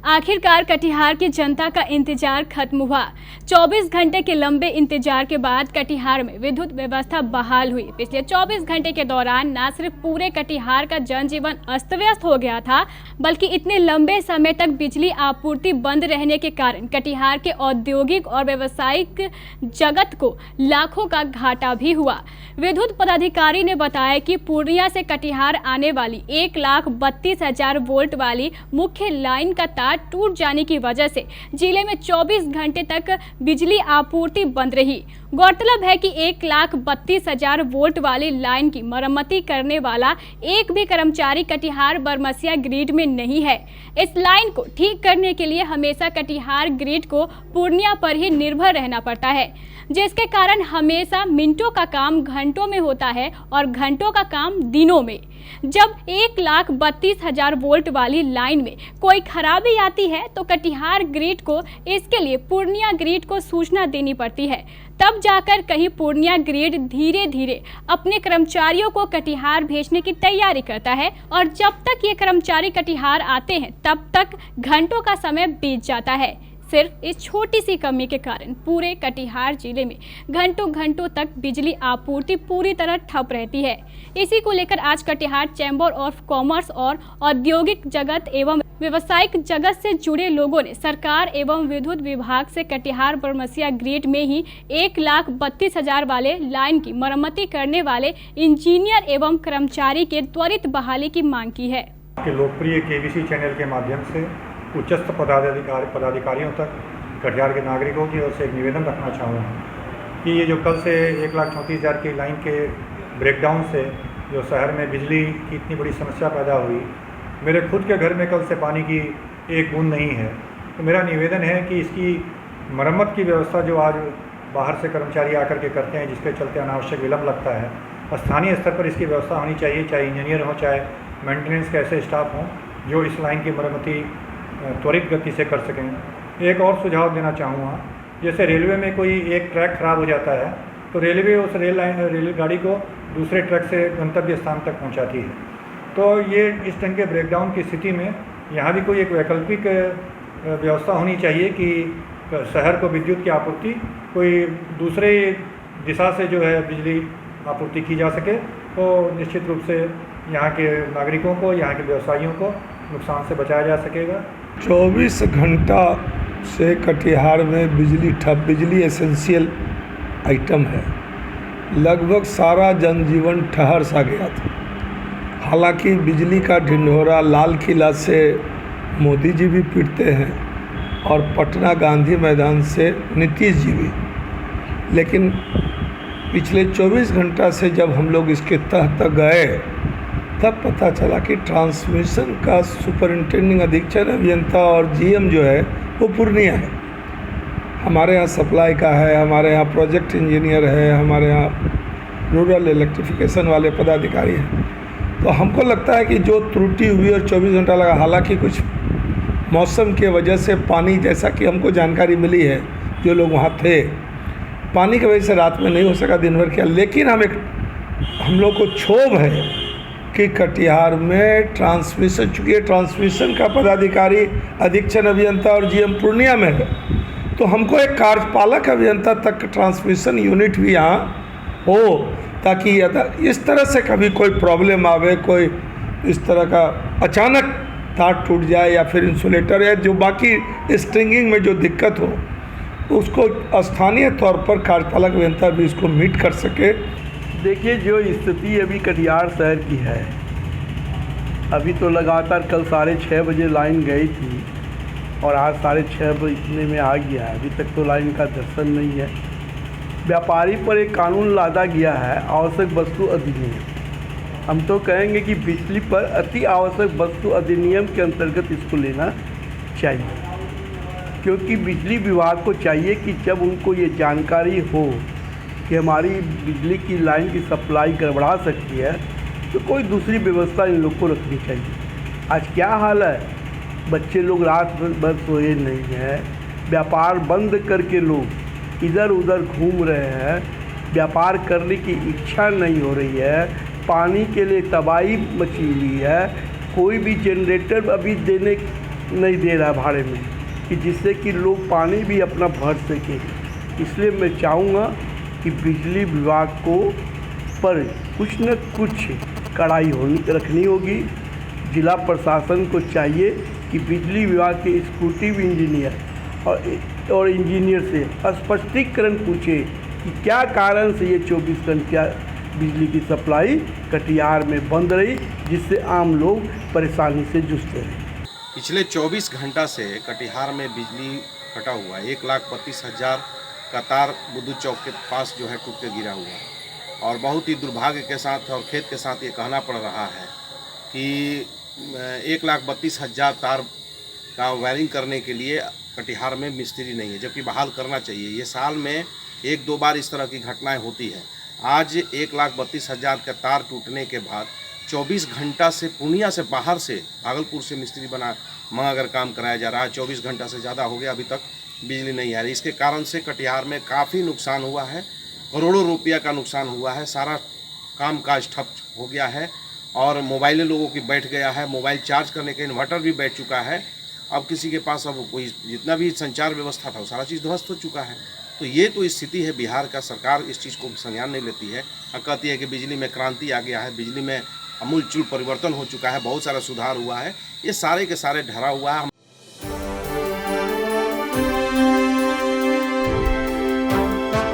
आखिरकार कटिहार की जनता का इंतजार खत्म हुआ। 24 घंटे के लंबे इंतजार के बाद कटिहार में विद्युत व्यवस्था बहाल हुई। पिछले 24 घंटे के दौरान न सिर्फ पूरे कटिहार का जनजीवन अस्त व्यस्त हो गया था, बल्कि इतने लंबे समय तक बिजली आपूर्ति बंद रहने के कारण कटिहार के औद्योगिक और व्यावसायिक जगत को लाखों का घाटा भी हुआ। विद्युत पदाधिकारी ने बताया कि पूर्णिया से कटिहार आने वाली 1,32,000 वोल्ट वाली मुख्य लाइन का तार टूट जाने की वजह से जिले में 24 घंटे तक बिजली आपूर्ति बंद रही। गौरतलब है कि 1,32,000 वोल्ट वाली लाइन की मरम्मती करने वाला एक भी कर्मचारी कटिहार बरमसिया ग्रिड में नहीं है। इस लाइन को ठीक करने के लिए हमेशा कटिहार ग्रिड को पूर्णिया पर ही निर्भर रहना पड़ता है, जिसके कारण हमेशा मिनटों का काम घंटों में होता है और घंटों का काम दिनों में। जब 1,32,000 वोल्ट वाली लाइन में कोई खराबी आती है तो कटिहार ग्रिड को इसके लिए पूर्णिया ग्रिड को सूचना देनी पड़ती है। तब जाकर कहीं पूर्णिया ग्रिड धीरे धीरे अपने कर्मचारियों को कटिहार भेजने की तैयारी करता है और जब तक ये कर्मचारी कटिहार आते हैं तब तक घंटों का समय बीत जाता है। सिर्फ इस छोटी सी कमी के कारण पूरे कटिहार जिले में घंटों घंटों तक बिजली आपूर्ति पूरी तरह ठप रहती है। इसी को लेकर आज कटिहार चैम्बर ऑफ कॉमर्स और औद्योगिक जगत एवं व्यावसायिक जगत से जुड़े लोगों ने सरकार एवं विद्युत विभाग से कटिहार बरमसिया ग्रिड में ही 1,32,000 वाले लाइन की मरम्मती करने वाले इंजीनियर एवं कर्मचारी के त्वरित बहाली की मांग की है। लोकप्रिय केबीसी चैनल के माध्यम से उच्चस्थ पदाधिकारियों तक कटिहार के नागरिकों की ओर से एक निवेदन रखना चाहूँगा कि ये जो कल से 1,34,000 की लाइन के ब्रेकडाउन से जो शहर में बिजली की इतनी बड़ी समस्या पैदा हुई, मेरे खुद के घर में कल से पानी की एक बूंद नहीं है। तो मेरा निवेदन है कि इसकी मरम्मत की व्यवस्था जो आज बाहर से कर्मचारी आकर के करते हैं, जिसके चलते अनावश्यक विलम्ब लगता है, स्थानीय स्तर पर इसकी व्यवस्था होनी चाहिए, चाहे इंजीनियर हो चाहे मेंटेनेंस के ऐसे स्टाफ हों जो इस लाइन की मरम्मती त्वरित गति से कर सकें। एक और सुझाव देना चाहूँगा, जैसे रेलवे में कोई एक ट्रैक ख़राब हो जाता है तो रेलवे उस रेलगाड़ी को दूसरे ट्रैक से गंतव्य स्थान तक पहुँचाती है। तो ये इस ढंग के ब्रेकडाउन की स्थिति में यहाँ भी कोई एक वैकल्पिक व्यवस्था होनी चाहिए कि शहर को विद्युत की आपूर्ति कोई दूसरे दिशा से जो है बिजली आपूर्ति की जा सके, तो निश्चित रूप से यहाँ के नागरिकों को, यहाँ के व्यवसायियों को नुकसान से बचाया जा सकेगा। 24 घंटा से कटिहार में बिजली ठप। बिजली एसेंशियल आइटम है। लगभग सारा जनजीवन ठहर सा गया था। हालांकि बिजली का ढिंढोरा लाल किला से मोदी जी भी पीटते हैं और पटना गांधी मैदान से नीतीश जी भी, लेकिन पिछले 24 घंटा से जब हम लोग इसके तह तक गए तब पता चला कि ट्रांसमिशन का सुपरिंटेंडिंग अधीक्षण अभियंता और जीएम जो है वो पूर्णिया है। हमारे यहाँ सप्लाई का है, हमारे यहाँ प्रोजेक्ट इंजीनियर है, हमारे यहाँ रूरल इलेक्ट्रिफिकेशन वाले पदाधिकारी हैं। तो हमको लगता है कि जो त्रुटि हुई और 24 घंटा लगा, हालांकि कुछ मौसम के वजह से पानी, जैसा कि हमको जानकारी मिली है जो लोग वहाँ थे, पानी की वजह से रात में नहीं हो सका, दिन भर किया। लेकिन हम लोग को क्षोभ है कि कटिहार में ट्रांसमिशन, चूँकि ट्रांसमिशन का पदाधिकारी अधीक्षण अभियंता और जीएम पूर्णिया में है, तो हमको एक कार्यपालक अभियंता तक ट्रांसमिशन यूनिट भी यहाँ हो, ताकि इस तरह से कभी कोई प्रॉब्लम आवे, कोई इस तरह का अचानक तार टूट जाए या फिर इंसुलेटर या जो बाकी स्ट्रिंगिंग में जो दिक्कत हो, उसको स्थानीय तौर पर कार्यपालक अभियंता भी इसको मीट कर सके। देखिए, जो स्थिति अभी कटिहार शहर की है, अभी तो लगातार कल 6:30 बजे लाइन गई थी और आज 6:30 बजने में आ गया है, अभी तक तो लाइन का दर्शन नहीं है। व्यापारी पर एक कानून लादा गया है, आवश्यक वस्तु अधिनियम। हम तो कहेंगे कि बिजली पर अति आवश्यक वस्तु अधिनियम के अंतर्गत इसको लेना चाहिए, क्योंकि बिजली विभाग को चाहिए कि जब उनको ये जानकारी हो कि हमारी बिजली की लाइन की सप्लाई गड़बड़ा सकती है तो कोई दूसरी व्यवस्था इन लोग को रखनी चाहिए। आज क्या हाल है, बच्चे लोग रात भर सोए नहीं हैं, व्यापार बंद करके लोग इधर उधर घूम रहे हैं, व्यापार करने की इच्छा नहीं हो रही है, पानी के लिए तबाही मची हुई है, कोई भी जनरेटर अभी देने नहीं दे रहा भाड़े में, कि जिससे कि लोग पानी भी अपना भर सके। इसलिए मैं चाहूँगा कि बिजली विभाग को पर कुछ न कुछ कड़ाई रखनी होगी। जिला प्रशासन को चाहिए कि बिजली विभाग के एग्जीक्यूटिव इंजीनियर और इंजीनियर से स्पष्टीकरण पूछे कि क्या कारण से ये 24 घंटा बिजली की सप्लाई कटिहार में बंद रही, जिससे आम लोग परेशानी से जूझते रहे। पिछले 24 घंटा से कटिहार में बिजली कटा हुआ है। 1,32,000 का तार बुद्धू चौक के पास जो है टूट के गिरा हुआ है और बहुत ही दुर्भाग्य के साथ और खेद के साथ ये कहना पड़ रहा है कि 1,32,000 तार का वायरिंग करने के लिए कटिहार में मिस्त्री नहीं है, जबकि बहाल करना चाहिए। ये साल में 1-2 बार इस तरह की घटनाएं होती है। आज 1,32,000 का तार टूटने के बाद 24 घंटा से पूर्णिया से बाहर से भागलपुर से मिस्त्री मंगा कर काम कराया जा रहा है। 24 घंटा से ज़्यादा हो गया, अभी तक बिजली नहीं आ रही। इसके कारण से कटिहार में काफ़ी नुकसान हुआ है, करोड़ों रुपया का नुकसान हुआ है। सारा काम काज ठप हो गया है और मोबाइलें लोगों की बैठ गया है। मोबाइल चार्ज करने का इन्वर्टर भी बैठ चुका है। अब किसी के पास अब कोई जितना भी संचार व्यवस्था था वो सारा चीज़ ध्वस्त हो चुका है। तो ये तो स्थिति है बिहार का। सरकार इस चीज़ को संज्ञान नहीं लेती है और कहती है कि बिजली में क्रांति आ गया है, बिजली में अमूलचूल परिवर्तन हो चुका है, बहुत सारा सुधार हुआ है। ये सारे के सारे ढरा हुआ है। हम